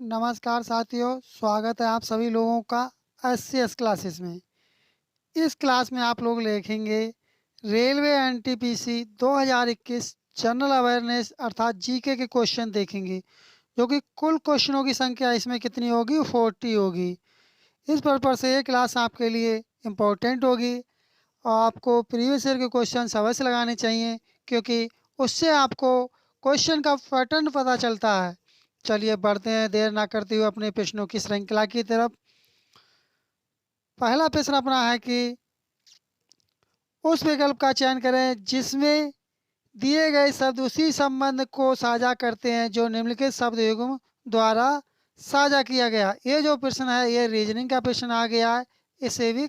नमस्कार साथियों, स्वागत है आप सभी लोगों का एससीएस क्लासेस में। इस क्लास में आप लोग लिखेंगे रेलवे एनटीपीसी 2021 जनरल अवेयरनेस अर्थात जीके के क्वेश्चन देखेंगे, जो कि कुल क्वेश्चनों की संख्या इसमें कितनी होगी, 40 होगी। इस पर्पज से ये क्लास आपके लिए इम्पोर्टेंट होगी और आपको प्रीवियस ईयर के क्वेश्चन अवश्य लगाने चाहिए, क्योंकि उससे आपको क्वेश्चन का पैटर्न पता चलता है। चलिए बढ़ते हैं देर ना करते हुए अपने प्रश्नों की श्रृंखला की तरफ। पहला प्रश्न अपना है कि उस विकल्प का चयन करें जिसमें दिए गए शब्द उसी संबंध को साझा करते हैं जो निम्नलिखित शब्द युग्म द्वारा साझा किया गया। ये जो प्रश्न है ये रीजनिंग का प्रश्न आ गया है, इसे भी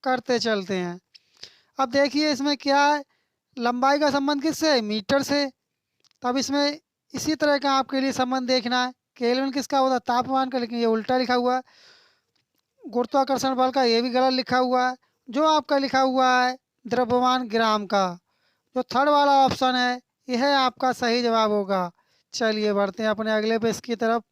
करते चलते हैं। अब देखिए इसमें क्या है, लंबाई का संबंध किससे है, मीटर से। तब इसमें इसी तरह का आपके लिए संबंध देखना है। केल्विन किसका होता है, तापमान का, लेकिन ये उल्टा लिखा हुआ है। गुरुत्वाकर्षण बल का ये भी गलत लिखा हुआ है। जो आपका लिखा हुआ है द्रव्यमान ग्राम का, जो थर्ड वाला ऑप्शन है यह आपका सही जवाब होगा। चलिए बढ़ते हैं अपने अगले पेज की तरफ।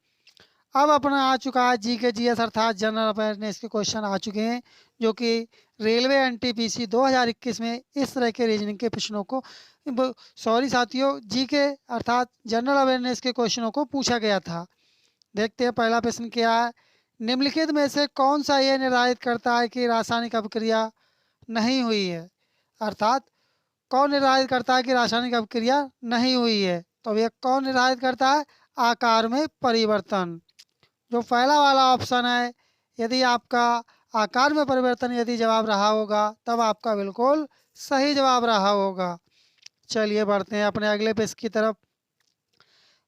अब अपना आ चुका है जी के जी एस अर्थात जनरल अवेयरनेस के क्वेश्चन आ चुके हैं, जो कि रेलवे एनटीपीसी 2021 में इस तरह के रीजनिंग के प्रश्नों को, सॉरी साथियों, जी के अर्थात जनरल अवेयरनेस के क्वेश्चनों को पूछा गया था। देखते हैं पहला प्रश्न क्या है। निम्नलिखित में से कौन सा यह निर्धारित करता है कि रासायनिक अभिक्रिया नहीं हुई है, अर्थात कौन निर्धारित करता है कि रासायनिक अभिक्रिया नहीं हुई है। तो यह कौन निर्धारित करता है, आकार में परिवर्तन। जो पहला वाला ऑप्शन है, यदि आपका आकार में परिवर्तन यदि जवाब रहा होगा तब आपका बिल्कुल सही जवाब रहा होगा। चलिए बढ़ते हैं अपने अगले पेज की तरफ।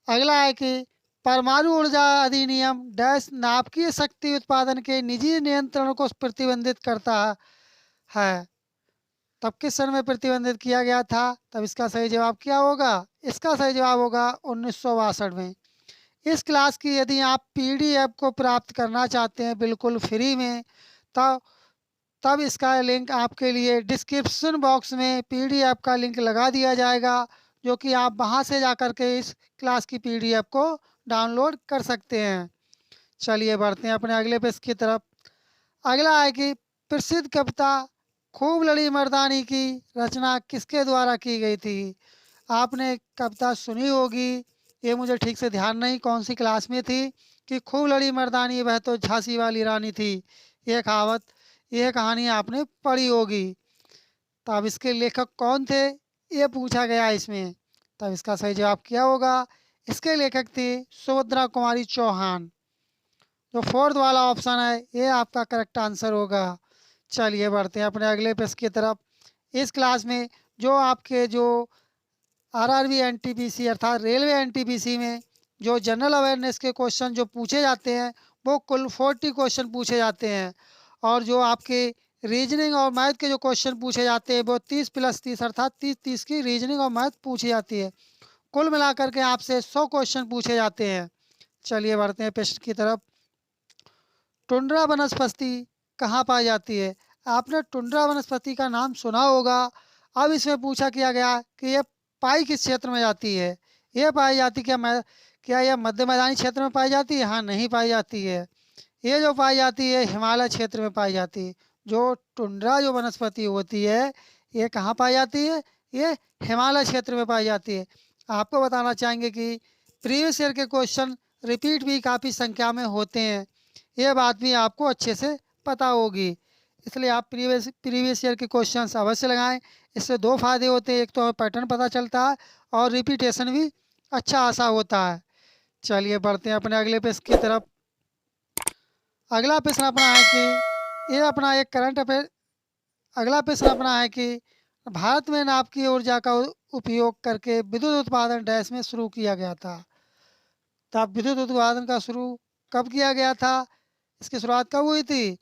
अगला है कि परमाणु ऊर्जा अधिनियम डैश नाभिकीय शक्ति उत्पादन के निजी नियंत्रण को प्रतिबंधित करता है। तब किस सन में प्रतिबंधित किया गया था, तब इसका सही जवाब क्या होगा, इसका सही जवाब होगा 1962 में। इस क्लास की यदि आप पीडीएफ को प्राप्त करना चाहते हैं बिल्कुल फ्री में, तब तब इसका लिंक आपके लिए डिस्क्रिप्शन बॉक्स में पीडीएफ का लिंक लगा दिया जाएगा, जो कि आप वहां से जाकर के इस क्लास की पीडीएफ को डाउनलोड कर सकते हैं। चलिए बढ़ते हैं अपने अगले पेज की तरफ। अगला है कि प्रसिद्ध कविता खूब लड़ी मर्दानी की रचना किसके द्वारा की गई थी। आपने कविता सुनी होगी, ये मुझे ठीक से ध्यान नहीं कौन सी क्लास में थी, कि खूब लड़ी मर्दानी वह तो झांसी वाली रानी थी। ये कहावत, यह कहानी आपने पढ़ी होगी। तो अब इसके लेखक कौन थे, ये पूछा गया इसमें। तब इसका सही जवाब क्या होगा, इसके लेखक थे सुभद्रा कुमारी चौहान। जो फोर्थ वाला ऑप्शन है ये आपका करेक्ट आंसर होगा। चलिए बढ़ते हैं अपने अगले प्रश्न की तरफ। इस क्लास में जो आपके जो आरआरबी एनटीपीसी अर्थात रेलवे एनटीपीसी में जो जनरल अवेयरनेस के क्वेश्चन जो पूछे जाते हैं वो कुल 40 क्वेश्चन पूछे जाते हैं, और जो आपके रीजनिंग और मैथ के जो क्वेश्चन पूछे जाते हैं वो 30 + 30 अर्थात 30 की रीजनिंग और मैथ पूछी जाती है। कुल मिलाकर के आपसे 100 क्वेश्चन पूछे जाते हैं। चलिए बढ़ते हैं प्रश्न की तरफ। टुंड्रा वनस्पति कहाँ पाई जाती है। आपने टुंड्रा वनस्पति का नाम सुना होगा। अब इसमें पूछा किया गया कि ये पाई किस क्षेत्र में जाती है। ये पाई जाती क्या यह मध्य मैदानी क्षेत्र में पाई जाती है, हाँ नहीं पाई जाती है। ये जो पाई जाती है हिमालय क्षेत्र में पाई जाती है। जो टुंड्रा जो वनस्पति होती है ये कहाँ पाई जाती है, ये हिमालय क्षेत्र में पाई जाती है। आपको बताना चाहेंगे कि प्रीवियस ईयर के क्वेश्चन रिपीट भी काफ़ी संख्या में होते हैं, ये बात भी आपको अच्छे से पता होगी। इसलिए आप प्रीवियस ईयर के क्वेश्चन अवश्य लगाएं। इससे दो फायदे होते हैं, एक तो पैटर्न पता चलता है और रिपीटेशन भी अच्छा आसा होता है। चलिए बढ़ते हैं अपने अगले पेज की तरफ। अगला प्रश्न अपना है कि ये अपना एक करंट अफेयर। अगला प्रश्न अपना है कि भारत में नाभिकीय ऊर्जा का उपयोग करके विद्युत उत्पादन डैश में शुरू किया गया था। तो विद्युत उत्पादन का शुरू कब किया गया था, इसकी शुरुआत कब हुई थी।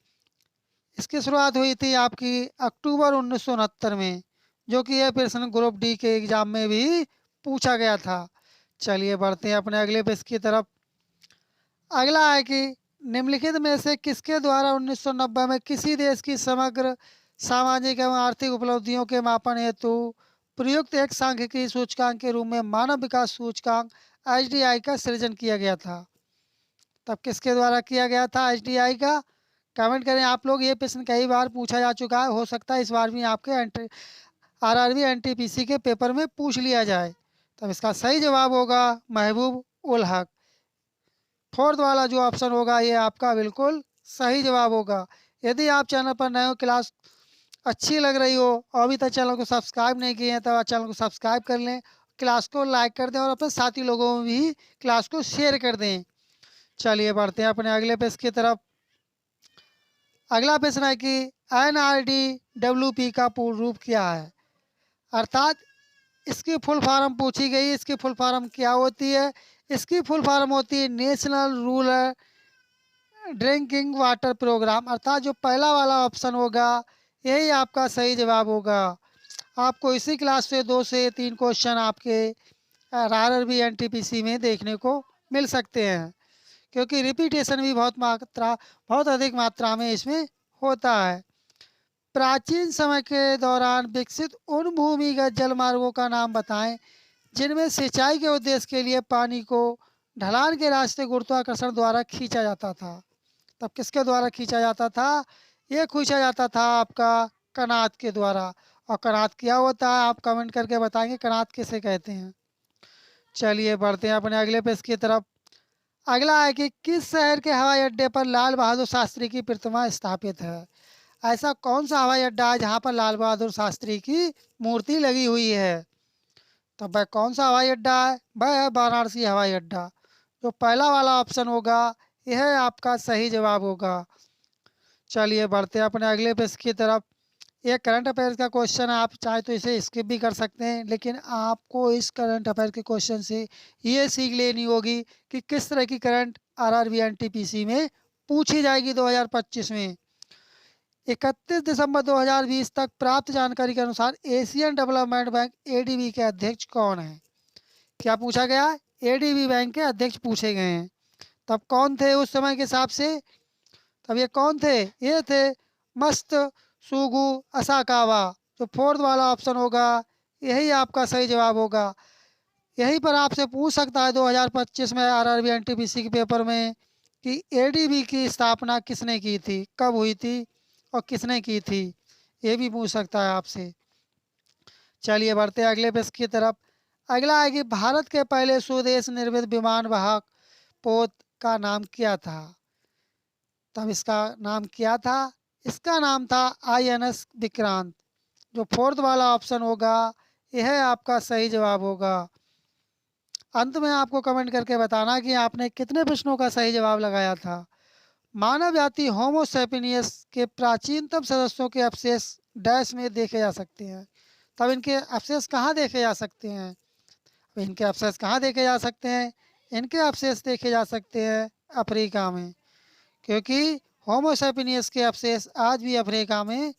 इसकी शुरुआत हुई थी आपकी अक्टूबर 1969 में, जो कि यह प्रश्न ग्रुप डी के एग्जाम में भी पूछा गया था। चलिए बढ़ते हैं अपने अगले प्रश्न की तरफ। अगला है कि निम्नलिखित में से किसके द्वारा 1990 में किसी देश की समग्र सामाजिक एवं आर्थिक उपलब्धियों के मापन हेतु प्रयुक्त एक सांख्यिकीय सूचकांक के रूप में मानव विकास सूचकांक एचडीआई का सृजन किया गया था। तब किसके द्वारा किया गया था एसडीआई का? कमेंट करें आप लोग। ये प्रश्न कई बार पूछा जा चुका है, हो सकता है इस बार भी आपके आरआरबी एनटीपीसी के पेपर में पूछ लिया जाए। तब इसका सही जवाब होगा महबूब उल हक। फोर्थ वाला जो ऑप्शन होगा ये आपका बिल्कुल सही जवाब होगा। यदि आप चैनल पर नए हो, क्लास अच्छी लग रही हो और अभी तक चैनल को सब्सक्राइब नहीं किए हैं तो चैनल को सब्सक्राइब कर लें, क्लास को लाइक कर दें और अपने साथी लोगों में भी क्लास को शेयर कर दें। चलिए बढ़ते हैं अपने अगले पेज की तरफ। अगला प्रश्न है कि NRDWP का पूर्ण रूप क्या है? अर्थात इसकी फुल फॉर्म पूछी गई, इसकी फुल फॉर्म क्या होती है? इसकी फुल फॉर्म होती है national rural drinking water programme. अर्थात जो पहला वाला ऑप्शन होगा यही आपका सही जवाब होगा। आपको इसी क्लास से 2 से 3 क्वेश्चन आपके आरआरबी एनटीपीसी में देखने को मिल सकते हैं, क्योंकि रिपीटेशन भी बहुत अधिक मात्रा में इसमें होता है। प्राचीन समय के दौरान विकसित उन भूमिगत जल मार्गों का नाम बताएं जिनमें सिंचाई के उद्देश्य के लिए पानी को ढलान के रास्ते गुरुत्वाकर्षण द्वारा खींचा जाता था। तब किसके द्वारा खींचा जाता था? ये खींचा जाता था आपका कनात के द्वारा। और कनात क्या होता है आप कमेंट करके बताएंगे, कनात किसे कहते हैं। चलिए बढ़ते हैं अपने अगले पेज की तरफ। अगला है कि किस शहर के हवाई अड्डे पर लाल बहादुर शास्त्री की प्रतिमा स्थापित है? ऐसा कौन सा हवाई अड्डा है जहाँ पर लाल बहादुर शास्त्री की मूर्ति लगी हुई है? तो वह कौन सा हवाई अड्डा है? वह है वाराणसी हवाई अड्डा। जो पहला वाला ऑप्शन होगा यह आपका सही जवाब होगा। चलिए बढ़ते हैं अपने अगले पेज की तरफ। ये करंट अफेयर्स का क्वेश्चन है, आप चाहे तो इसे स्किप भी कर सकते हैं, लेकिन आपको इस करंट अफेयर के क्वेश्चन से ये सीख लेनी होगी कि किस तरह की करंट आरआरबी एनटीपीसी में पूछी जाएगी 2025 में। 31 दिसंबर 2020 तक प्राप्त जानकारी के अनुसार एशियन डेवलपमेंट बैंक एडीबी के अध्यक्ष कौन है? क्या पूछा गया? एडीबी बैंक के अध्यक्ष पूछे गए हैं। तब कौन थे उस समय के हिसाब से? तब ये कौन थे? ये थे मस्त सुगु असाकावा। जो फोर्थ वाला ऑप्शन होगा यही आपका सही जवाब होगा। यहीं पर आपसे पूछ सकता है 2025 में आरआरबी एनटीपीसी के पेपर में कि एडीबी की स्थापना किसने की थी, कब हुई थी और किसने की थी, ये भी पूछ सकता है आपसे। चलिए बढ़ते हैं अगले पेज की तरफ। अगला है कि भारत के पहले स्वदेश निर्मित विमान वाहक पोत का नाम क्या था? तब इसका नाम क्या था? इसका नाम था आईएनएस विक्रांत। जो फोर्थ वाला ऑप्शन होगा यह आपका सही जवाब होगा। अंत में आपको कमेंट करके बताना कि आपने कितने प्रश्नों का सही जवाब लगाया था। मानव जाति होमो सैपियन्स के प्राचीनतम सदस्यों के अवशेष डैश में देखे जा सकते हैं। तब इनके अवशेष कहाँ देखे जा सकते हैं? इनके अवशेष कहाँ देखे जा सकते हैं? इनके अवशेष देखे जा सकते हैं अफ्रीका में, क्योंकि होमो सैपियन्स के अवशेष आज भी अफ्रीका में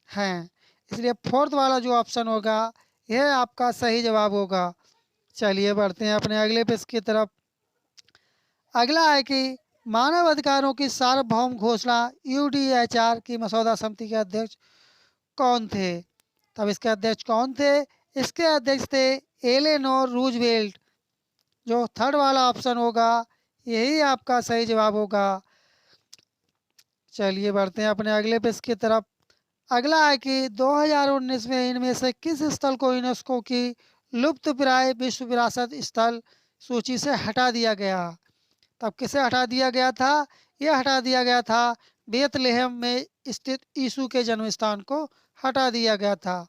हैं। इसलिए फोर्थ वाला जो ऑप्शन होगा यह आपका सही जवाब होगा। चलिए बढ़ते हैं अपने अगले पेज की तरफ। अगला है कि मानव अधिकारों की सार्वभौम घोषणा यूडीएचआर की मसौदा समिति के अध्यक्ष कौन थे? तब इसके अध्यक्ष कौन थे? इसके अध्यक्ष थे एलेनोर रूजवेल्ट। जो थर्ड वाला ऑप्शन होगा यही आपका सही जवाब होगा। चलिए बढ़ते हैं अपने अगले पेज की तरफ। अगला है कि 2019 में इनमें से किस स्थल को यूनेस्को की लुप्तप्राय विश्व विरासत स्थल सूची से हटा दिया गया? तब किसे हटा दिया गया था? यह हटा दिया गया था बेथलेहम में स्थित यीशु के जन्म स्थान को हटा दिया गया था,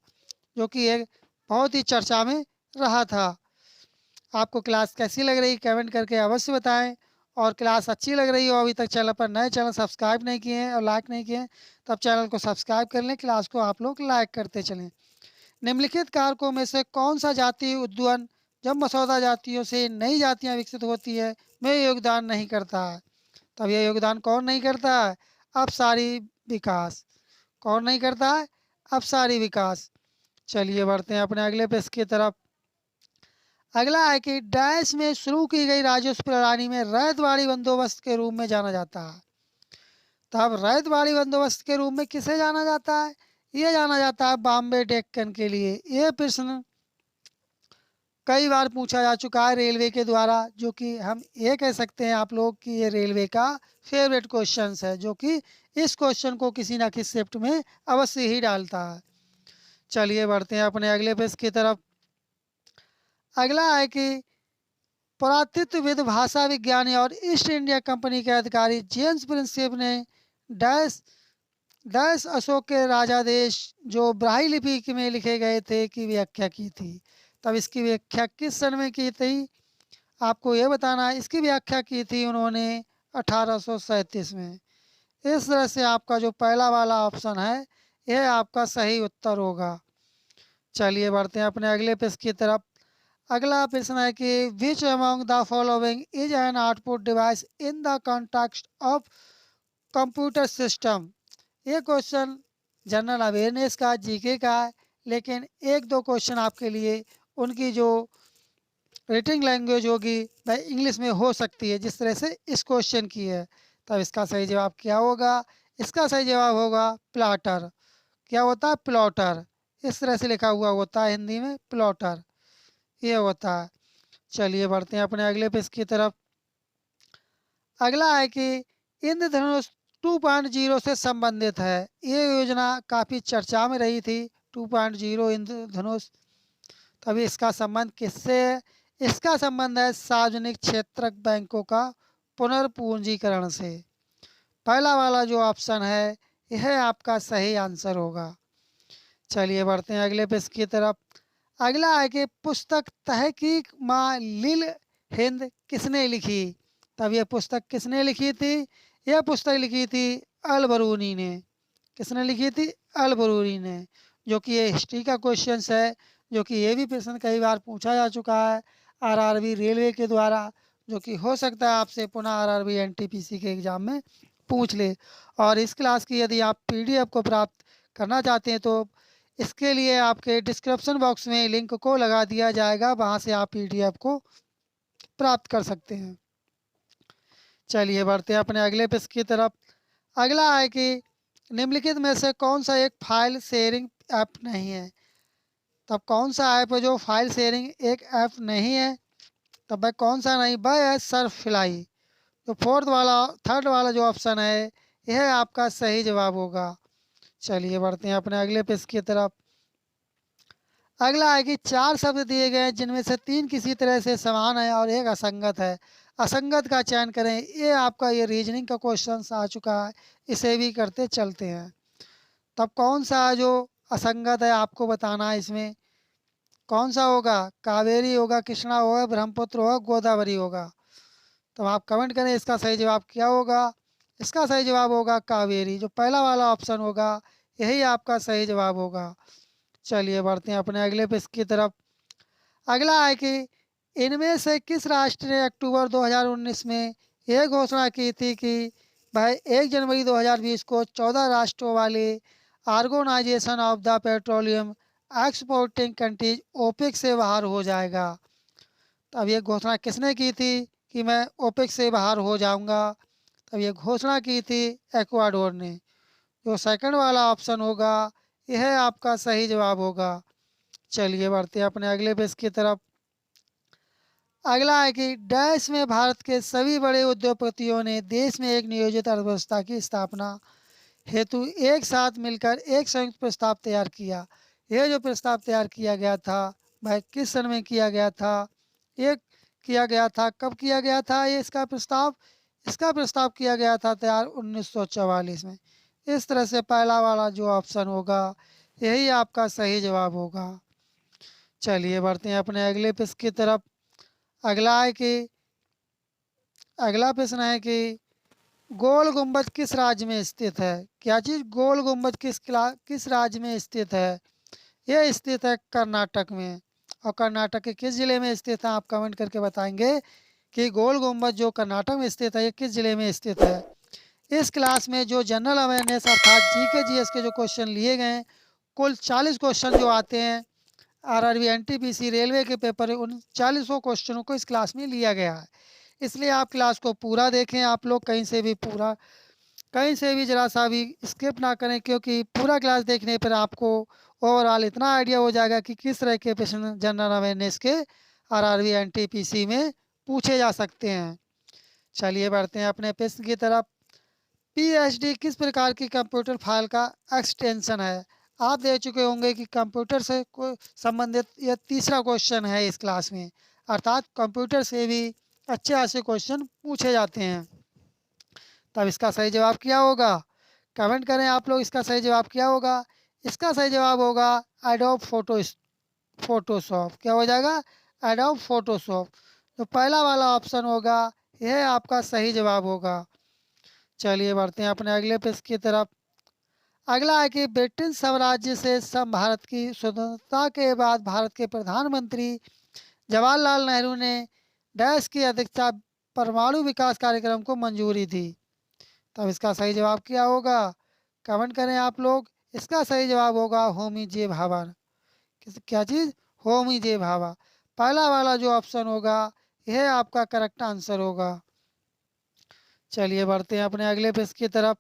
जो कि एक बहुत ही चर्चा में रहा था। आपको क्लास कैसी लग रही कमेंट करके अवश्य बताएं। और क्लास अच्छी लग रही हो, अभी तक चैनल पर नए चैनल सब्सक्राइब नहीं किए हैं और लाइक नहीं किए हैं, तब चैनल को सब्सक्राइब कर लें, क्लास को आप लोग लाइक करते चलें। निम्नलिखित कारकों में से कौन सा जातीय उद्वहन जब मसौदा जातियों से नई जातियाँ विकसित होती है में योगदान नहीं करता है? तब यह योगदान कौन नहीं करता है? अपसारी विकास। कौन नहीं करता है? अपसारी विकास। चलिए बढ़ते हैं अपने अगले पेज की तरफ। अगला है कि डैश में शुरू की गई राजस्व प्रणाली में रैयतवाड़ी बंदोबस्त के रूप में जाना जाता है। तब रैयतवाड़ी बंदोबस्त के रूप में किसे जाना जाता है? ये जाना जाता है बॉम्बे डेक्कन के लिए। ये प्रश्न कई बार पूछा जा चुका है रेलवे के द्वारा, जो कि हम ये कह सकते हैं आप लोग कि ये रेलवे का फेवरेट क्वेश्चंस है, जो कि इस क्वेश्चन को किसी ना किसी शिफ्ट में अवश्य ही डालता है। चलिए बढ़ते हैं अपने अगले पेज की तरफ। अगला है कि पुरातत्वविद, भाषा विज्ञानी और ईस्ट इंडिया कंपनी के अधिकारी जेम्स प्रिंसेप ने डैश डैश अशोक के राजादेश जो ब्राह्मी लिपि में लिखे गए थे की व्याख्या की थी। तब इसकी व्याख्या किस सन में की थी, आपको ये बताना है। इसकी व्याख्या की थी उन्होंने 1837 में। इस तरह से आपका जो पहला वाला ऑप्शन है यह आपका सही उत्तर होगा। चलिए बढ़ते हैं अपने अगले पेज की तरफ। अगला प्रश्न है कि which among the following is an output device in the context of computer system. ये क्वेश्चन जनरल अवेयरनेस का, जीके का है, लेकिन एक दो क्वेश्चन आपके लिए उनकी जो रेटिंग लैंग्वेज होगी वह इंग्लिश में हो सकती है, जिस तरह से इस क्वेश्चन की है। तब इसका सही जवाब क्या होगा? इसका सही जवाब होगा प्लॉटर। क्या होता है? प्लॉटर। इस तरह से लिखा हुआ होता है हिंदी में, प्लॉटर ये होता है। चलिए बढ़ते हैं अपने अगले पेज की तरफ। अगला है कि इंद्रधनुष 2.0 से संबंधित है। ये योजना काफ़ी चर्चा में रही थी, 2.0 इंद्रधनुष। तभी इसका संबंध किससे है? इसका संबंध है सार्वजनिक क्षेत्र बैंकों का पुनर्पूंजीकरण से। पहला वाला जो ऑप्शन है यह आपका सही आंसर होगा। चलिए बढ़ते हैं अगले पेज की तरफ। अगला है कि पुस्तक तहकीक माँ लिल हिंद किसने लिखी? तब ये पुस्तक किसने लिखी थी? यह पुस्तक लिखी थी अल बरूनी ने। किसने लिखी थी? अल बरूनी ने। जो कि ये हिस्ट्री का क्वेश्चन है, जो कि ये भी प्रश्न कई बार पूछा जा चुका है आरआरबी रेलवे के द्वारा, जो कि हो सकता है आपसे पुनः आरआरबी एनटीपीसी के एग्ज़ाम में पूछ ले। और इस क्लास की यदि आप पीडीएफ को प्राप्त करना चाहते हैं तो इसके लिए आपके डिस्क्रिप्शन बॉक्स में लिंक को लगा दिया जाएगा, वहाँ से आप पीडीएफ को प्राप्त कर सकते हैं। चलिए बढ़ते हैं अपने अगले पेज की तरफ। अगला है कि निम्नलिखित में से कौन सा एक फाइल शेयरिंग ऐप नहीं है? तब कौन सा ऐप है जो फाइल शेयरिंग एक ऐप नहीं है? तब भाई कौन सा नहीं? भाई है सर्फ फ्लाई। तो थर्ड वाला जो ऑप्शन है यह आपका सही जवाब होगा। चलिए बढ़ते हैं अपने अगले पेज की तरफ। अगला है कि 4 शब्द दिए गए हैं जिनमें से 3 किसी तरह से समान है और एक असंगत है। असंगत का चयन करें। ये आपका ये रीजनिंग का क्वेश्चन आ चुका है, इसे भी करते चलते हैं। तब कौन सा जो असंगत है आपको बताना है। इसमें कौन सा होगा? कावेरी होगा, कृष्णा होगा, ब्रह्मपुत्र होगा, गोदावरी होगा। तो आप कमेंट करें इसका सही जवाब क्या होगा। इसका सही जवाब होगा कावेरी। जो पहला वाला ऑप्शन होगा यही आपका सही जवाब होगा। चलिए बढ़ते हैं अपने अगले पेज की तरफ। अगला है कि इनमें से किस राष्ट्र ने अक्टूबर 2019 में यह घोषणा की थी कि वह 1 जनवरी 2020 को 14 राष्ट्रों वाले organization of the petroleum exporting countries OPEC से बाहर हो जाएगा। तो अब ये घोषणा किसने की थी कि मैं ओपेक से बाहर हो जाऊंगा? तब ये घोषणा की थी एक्वाडोर ने। जो सेकंड वाला ऑप्शन होगा यह आपका सही जवाब होगा। चलिए बढ़ते हैं अपने अगले पेज की तरफ। अगला है कि डैश में भारत के सभी बड़े उद्योगपतियों ने देश में एक नियोजित अर्थव्यवस्था की स्थापना हेतु एक साथ मिलकर एक संयुक्त प्रस्ताव तैयार किया। यह जो प्रस्ताव तैयार किया गया था वह किस सन में किया गया था? ये किया गया था, कब किया गया था ये इसका प्रस्ताव किया गया था तैयार 1944 में। इस तरह से पहला वाला जो ऑप्शन होगा यही आपका सही जवाब होगा। चलिए बढ़ते हैं अपने अगले पेज की तरफ। अगला है कि अगला प्रश्न है कि गोल गुंबद किस राज्य में स्थित है? क्या चीज़ गोल गुंबद किस राज्य में स्थित है? यह स्थित है कर्नाटक में। और कर्नाटक के किस जिले में स्थित है? आप कमेंट करके बताएंगे कि गोल गुंबद जो कर्नाटक में स्थित है ये किस जिले में स्थित है। इस क्लास में जो जनरल अवेयरनेस अर्थात जीके जीएस के जो क्वेश्चन लिए गए हैं, कुल 40 क्वेश्चन जो आते हैं आरआरबी एनटीपीसी रेलवे के पेपर, उन 40 क्वेश्चनों को इस क्लास में लिया गया है। इसलिए आप क्लास को पूरा देखें। आप लोग कहीं से भी ज़रा सा भी स्किप ना करें, क्योंकि पूरा क्लास देखने पर आपको ओवरऑल इतना आइडिया हो जाएगा कि किस तरह के प्रश्न जनरल अवेयरनेस के आरआरबी एनटीपीसी में पूछे जा सकते हैं। चलिए बढ़ते हैं अपने प्रश्न की तरफ। पीएचडी किस प्रकार की कंप्यूटर फाइल का एक्सटेंशन है? आप देख चुके होंगे कि कंप्यूटर से कोई संबंधित यह तीसरा क्वेश्चन है इस क्लास में, अर्थात कंप्यूटर से भी अच्छे अच्छे क्वेश्चन पूछे जाते हैं। तब इसका सही जवाब क्या होगा? कमेंट करें आप लोग, इसका सही जवाब क्या होगा? इसका सही जवाब होगा एडोब फोटोशॉप। क्या हो जाएगा? Adobe Photoshop. तो पहला वाला ऑप्शन होगा, यह आपका सही जवाब होगा। चलिए बढ़ते हैं अपने अगले पेज की तरफ। अगला है कि ब्रिटिश साम्राज्य से भारत की स्वतंत्रता के बाद भारत के प्रधानमंत्री जवाहरलाल नेहरू ने डैश की अध्यक्षता परमाणु विकास कार्यक्रम को मंजूरी दी। तब इसका सही जवाब क्या होगा? कमेंट करें आप लोग। इसका सही जवाब होगा होमी जे भाभा। क्या चीज़? होमी जे भाभा। पहला वाला जो ऑप्शन होगा यह आपका करेक्ट आंसर होगा। चलिए बढ़ते हैं अपने अगले पेज की तरफ।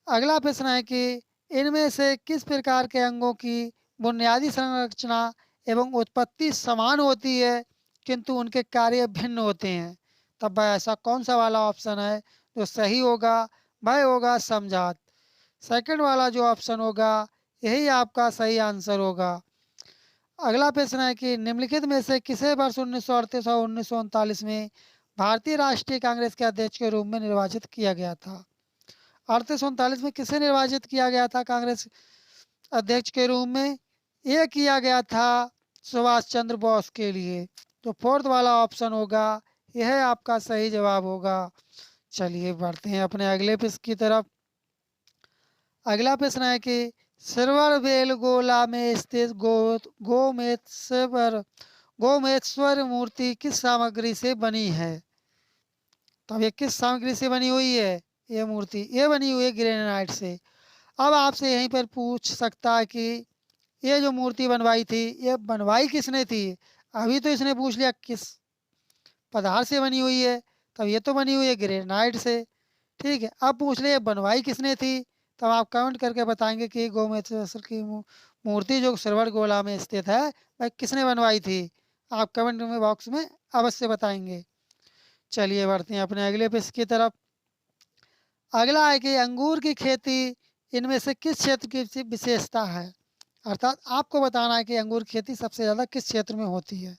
अगला प्रश्न है कि इनमें से किस प्रकार के अंगों की बुनियादी संरचना एवं उत्पत्ति समान होती है किंतु उनके कार्य भिन्न होते हैं? तब वह ऐसा कौन सा वाला ऑप्शन है जो सही होगा? वह होगा समझात। सेकंड वाला जो ऑप्शन होगा यही आपका सही आंसर होगा। अगला प्रश्न है कि निम्नलिखित में से किसे वर्ष 1938 और 1939 में भारतीय राष्ट्रीय कांग्रेस के अध्यक्ष के रूप में निर्वाचित किया गया था? 38-39 में किसे निर्वाचित किया गया था कांग्रेस अध्यक्ष के रूप में? ये किया गया था सुभाष चंद्र बोस के लिए। तो फोर्थ वाला ऑप्शन होगा, यह आपका सही जवाब होगा। चलिए बढ़ते हैं अपने अगले प्रश्न की तरफ। अगला प्रश्न है कि श्रवणबेलगोला में स्थित गोमेश्वर मूर्ति किस सामग्री से बनी है? तब ये किस सामग्री से बनी हुई है? ये मूर्ति ये बनी हुई है ग्रेनाइट से। अब आपसे यहीं पर पूछ सकता है कि ये जो मूर्ति बनवाई थी ये बनवाई किसने थी? अभी तो इसने पूछ लिया किस पदार्थ से बनी हुई है, तब ये तो बनी हुई है ग्रेनाइट से। ठीक है, अब पूछ ले बनवाई किसने थी? तब आप कमेंट करके बताएंगे कि गोमेश्वर की मूर्ति जो श्रवणबेलगोला में स्थित है वह किसने बनवाई थी? आप कमेंट में बॉक्स में अवश्य बताएंगे। चलिए बढ़ते हैं अपने अगले पेज की तरफ। अगला है कि अंगूर की खेती इनमें से किस क्षेत्र की विशेषता है? अर्थात आपको बताना है कि अंगूर खेती सबसे ज़्यादा किस क्षेत्र में होती है।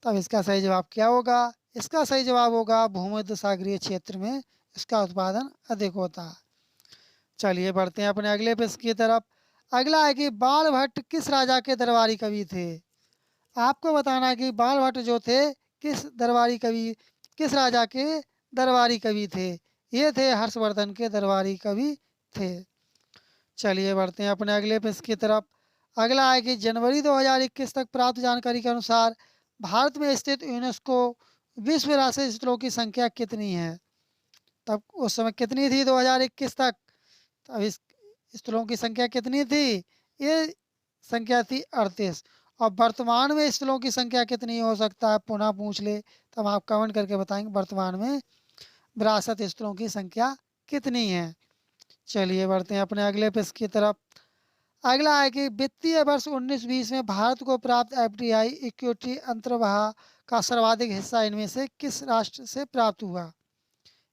तब इसका सही जवाब क्या होगा? इसका सही जवाब होगा भूमध्य सागरीय क्षेत्र में इसका उत्पादन अधिक होता है। चलिए बढ़ते हैं अपने अगले पेज की तरफ। अगला है कि बाणभट्ट किस राजा के दरबारी कवि थे? आपको बताना है कि बाणभट्ट जो थे किस राजा के दरबारी कवि थे? ये थे हर्षवर्धन के दरबारी कवि थे। चलिए बढ़ते हैं अपने अगले पेज की तरफ। अगला है कि जनवरी 2021 तक प्राप्त जानकारी के अनुसार भारत में स्थित यूनेस्को विश्व विरासत स्थलों की संख्या कितनी है? तब उस समय कितनी थी 2021 तक? अब इस स्थलों की संख्या कितनी थी? ये संख्या थी 38। और वर्तमान में स्थलों की संख्या कितनी हो सकता है पुनः पूछ ले, तब आप कमेंट करके बताएंगे वर्तमान में विरासत स्थलों की संख्या कितनी है। चलिए बढ़ते हैं अपने अगले पेज की तरफ। अगला है कि वित्तीय वर्ष 19-20 में भारत को प्राप्त एफडीआई इक्विटी अंतर्वाह का सर्वाधिक हिस्सा इनमें से किस राष्ट्र से प्राप्त हुआ?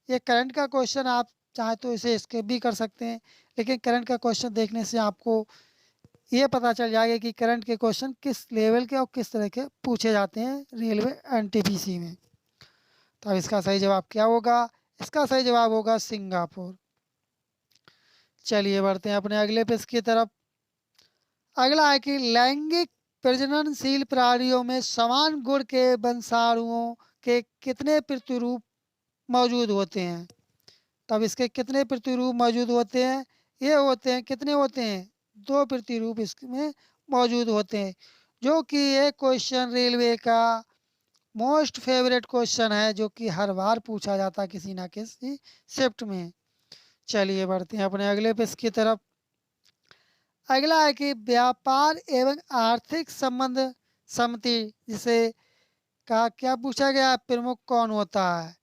ये करंट का क्वेश्चन, आप चाहे तो इसे स्किप भी कर सकते हैं, लेकिन करंट का क्वेश्चन देखने से आपको ये पता चल जाएगा कि करंट के क्वेश्चन किस लेवल के और किस तरह के पूछे जाते हैं रेलवे एनटीपीसी में। तो अब इसका सही जवाब क्या होगा? इसका सही जवाब होगा सिंगापुर। चलिए बढ़ते हैं अपने अगले पेज की तरफ। अगला है कि लैंगिक प्रजननशील प्राणियों में समान गुण के वंशाणुओं के कितने प्रतिरूप मौजूद होते हैं? तब इसके कितने प्रतिरूप मौजूद होते हैं? ये होते हैं, कितने होते हैं? 2 प्रतिरूप इसमें मौजूद होते हैं, जो कि ये क्वेश्चन रेलवे का मोस्ट फेवरेट क्वेश्चन है, जो कि हर बार पूछा जाता है किसी ना किसी शिफ्ट में। चलिए बढ़ते हैं अपने अगले पेज की तरफ। अगला है कि व्यापार एवं आर्थिक संबंध समिति जिसे का क्या पूछा गया, प्रमुख कौन होता है?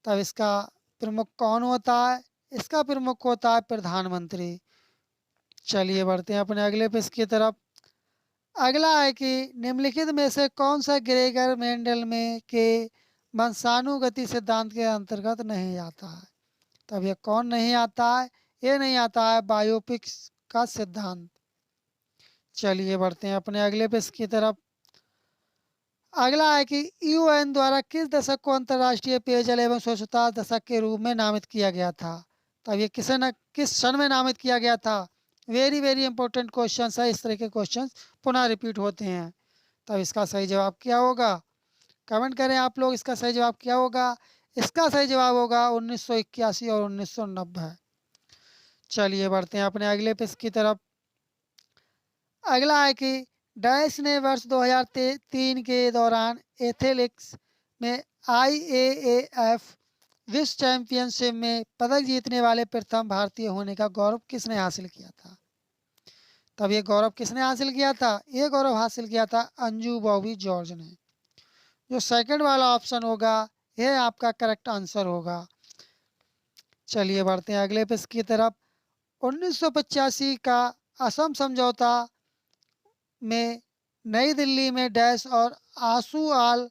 तब इसका प्रमुख कौन होता है? इसका प्रमुख होता है प्रधानमंत्री। चलिए बढ़ते हैं अपने अगले पेज की तरफ। अगला है कि निम्नलिखित में से कौन सा ग्रेगर मेंडल में के वंशानुगति सिद्धांत के अंतर्गत नहीं आता है। तब ये कौन नहीं आता है, ये नहीं आता है बायोपिक्स का सिद्धांत। चलिए बढ़ते हैं अपने अगले पेज की तरफ। अगला है कि यूएन द्वारा किस दशक को अंतर्राष्ट्रीय पेयजल एवं स्वच्छता दशक के रूप में नामित किया गया था। तब ये किस सन में नामित किया गया था। वेरी वेरी इंपॉर्टेंट क्वेश्चन है, इस तरह के क्वेश्चन पुनः रिपीट होते हैं। तब इसका सही जवाब क्या होगा, कमेंट करें आप लोग, इसका सही जवाब क्या होगा। इसका सही जवाब होगा 1981 और 1990। चलिए बढ़ते हैं अपने अगले पेज की तरफ। अगला है कि डैश ने वर्ष 2003 के दौरान एथलेटिक्स में IAAF विश्व चैंपियनशिप में पदक जीतने वाले प्रथम भारतीय होने का गौरव किसने हासिल किया था। तब ये गौरव किसने हासिल किया था, ये गौरव हासिल किया था अंजू बॉबी जॉर्ज ने। जो सेकंड वाला ऑप्शन होगा यह आपका करेक्ट आंसर होगा। चलिए बढ़ते हैं अगले पेज की तरफ। 1985 का असम समझौता में नई दिल्ली में डैश और आंसू आल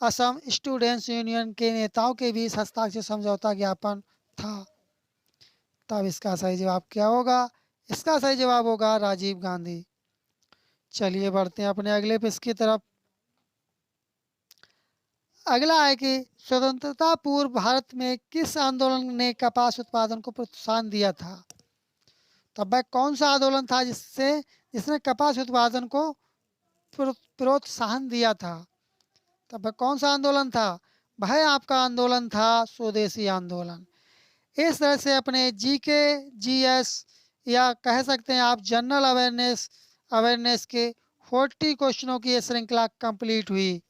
असम स्टूडेंट्स यूनियन के नेताओं के बीच हस्ताक्षर समझौता ज्ञापन था। तब इसका सही जवाब क्या होगा, इसका सही जवाब होगा राजीव गांधी। चलिए बढ़ते हैं अपने अगले पेज की तरफ। अगला है कि स्वतंत्रता पूर्व भारत में किस आंदोलन ने कपास उत्पादन को प्रोत्साहन दिया था। तब वह कौन सा आंदोलन था जिसने कपास उत्पादन को प्रोत्साहन दिया था। तब वह कौन सा आंदोलन था, वह आपका आंदोलन था स्वदेशी आंदोलन। इस तरह से अपने जीके जीएस या कह सकते हैं आप जनरल अवेयरनेस के 40 क्वेश्चनों की ये श्रृंखला कंप्लीट हुई।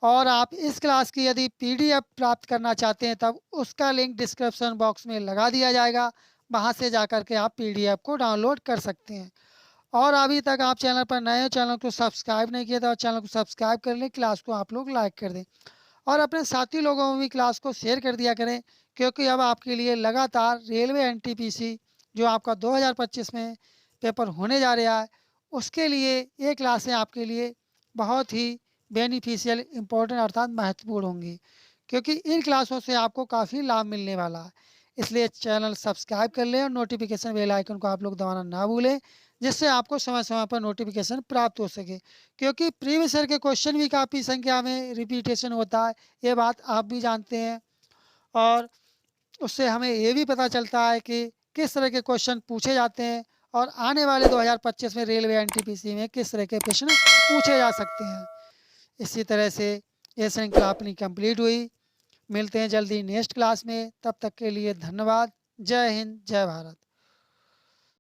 और आप इस क्लास की यदि PDF प्राप्त करना चाहते हैं तब उसका लिंक डिस्क्रिप्शन बॉक्स में लगा दिया जाएगा, वहाँ से जाकर के आप PDF को डाउनलोड कर सकते हैं। और अभी तक आप चैनल पर नए हो, चैनल को सब्सक्राइब नहीं किया तो चैनल को सब्सक्राइब कर लें, क्लास को आप लोग लाइक कर दें और अपने साथी लोगों में भी क्लास को शेयर कर दिया करें, क्योंकि अब आपके लिए लगातार रेलवे NTPC जो आपका 2025 में पेपर होने जा रहा है उसके लिए ये क्लासें आपके लिए बहुत ही बेनिफिशियल इम्पोर्टेंट अर्थात महत्वपूर्ण होंगी, क्योंकि इन क्लासों से आपको काफ़ी लाभ मिलने वाला है। इसलिए चैनल सब्सक्राइब कर लें और नोटिफिकेशन बेल आइकन को आप लोग दबाना ना भूलें, जिससे आपको समय समय पर नोटिफिकेशन प्राप्त हो सके, क्योंकि प्रीवियस ईयर के क्वेश्चन भी काफ़ी संख्या में रिपीटेशन होता है, ये बात आप भी जानते हैं। और उससे हमें ये भी पता चलता है कि किस तरह के क्वेश्चन पूछे जाते हैं और आने वाले 2025 में रेलवे NTPC में किस तरह के प्रश्न पूछे जा सकते हैं। इसी तरह से ये श्रृंखला अपनी कंप्लीट हुई। मिलते हैं जल्दी नेक्स्ट क्लास में, तब तक के लिए धन्यवाद। जय हिंद, जय भारत।